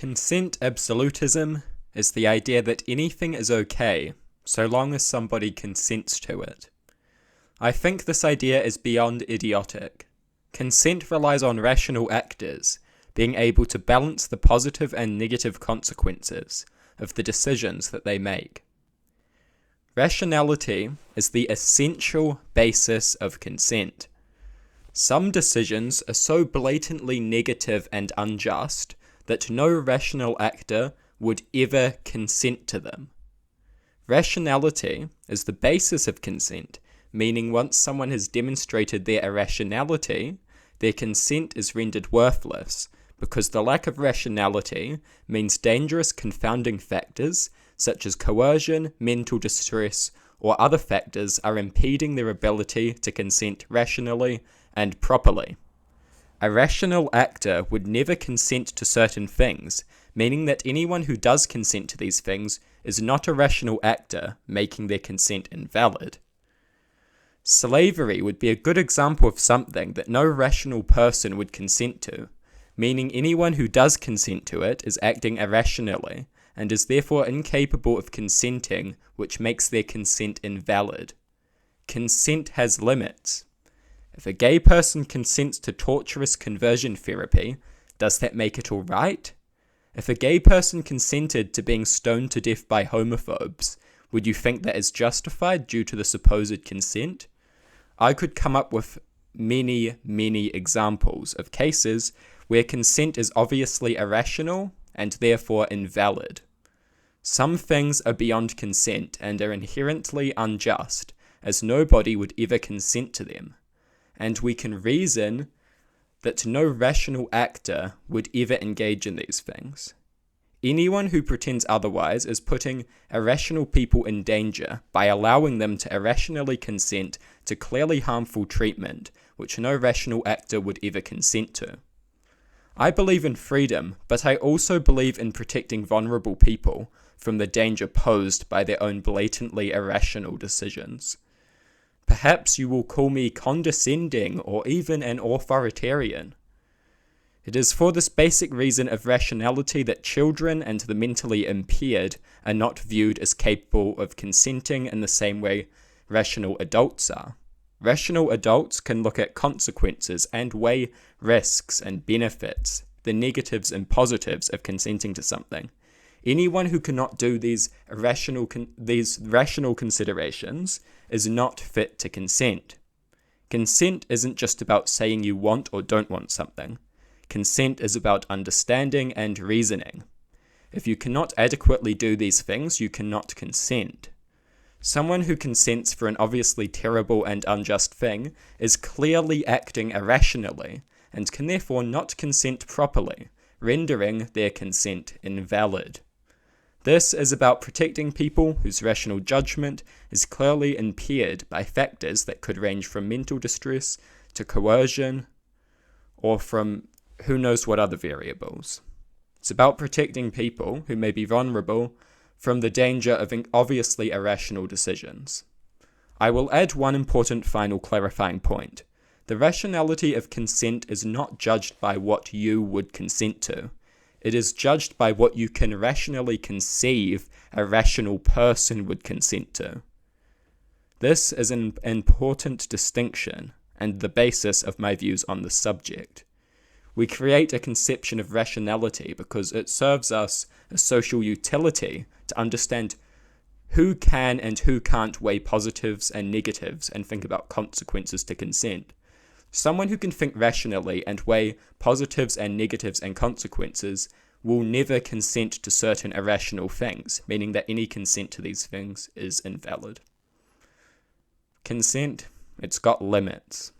Consent absolutism is the idea that anything is okay so long as somebody consents to it. I think this idea is beyond idiotic. Consent relies on rational actors being able to balance the positive and negative consequences of the decisions that they make. Rationality is the essential basis of consent. Some decisions are so blatantly negative and unjust that no rational actor would ever consent to them. Rationality is the basis of consent, meaning once someone has demonstrated their irrationality, their consent is rendered worthless, because the lack of rationality means dangerous confounding factors such as coercion, mental distress, or other factors are impeding their ability to consent rationally and properly. A rational actor would never consent to certain things, meaning that anyone who does consent to these things is not a rational actor, making their consent invalid. Slavery would be a good example of something that no rational person would consent to, meaning anyone who does consent to it is acting irrationally, and is therefore incapable of consenting, which makes their consent invalid. Consent has limits. If a gay person consents to torturous conversion therapy, does that make it alright? If a gay person consented to being stoned to death by homophobes, would you think that is justified due to the supposed consent? I could come up with many examples of cases where consent is obviously irrational and therefore invalid. Some things are beyond consent and are inherently unjust, as nobody would ever consent to them. And we can reason that no rational actor would ever engage in these things. Anyone who pretends otherwise is putting irrational people in danger by allowing them to irrationally consent to clearly harmful treatment, which no rational actor would ever consent to. I believe in freedom, but I also believe in protecting vulnerable people from the danger posed by their own blatantly irrational decisions. Perhaps you will call me condescending or even an authoritarian. It is for this basic reason of rationality that children and the mentally impaired are not viewed as capable of consenting in the same way rational adults are. Rational adults can look at consequences and weigh risks and benefits, the negatives and positives of consenting to something. Anyone who cannot do these rational considerations is not fit to consent. Consent isn't just about saying you want or don't want something. Consent is about understanding and reasoning. If you cannot adequately do these things, you cannot consent. Someone who consents for an obviously terrible and unjust thing is clearly acting irrationally, and can therefore not consent properly, rendering their consent invalid. This is about protecting people whose rational judgment is clearly impaired by factors that could range from mental distress to coercion, or from who knows what other variables. It's about protecting people who may be vulnerable from the danger of obviously irrational decisions. I will add one important final clarifying point. The rationality of consent is not judged by what you would consent to. It is judged by what you can rationally conceive a rational person would consent to. This is an important distinction and the basis of my views on the subject. We create a conception of rationality because it serves us a social utility to understand who can and who can't weigh positives and negatives and think about consequences to consent. Someone who can think rationally and weigh positives and negatives and consequences will never consent to certain irrational things, meaning that any consent to these things is invalid. Consent, it's got limits.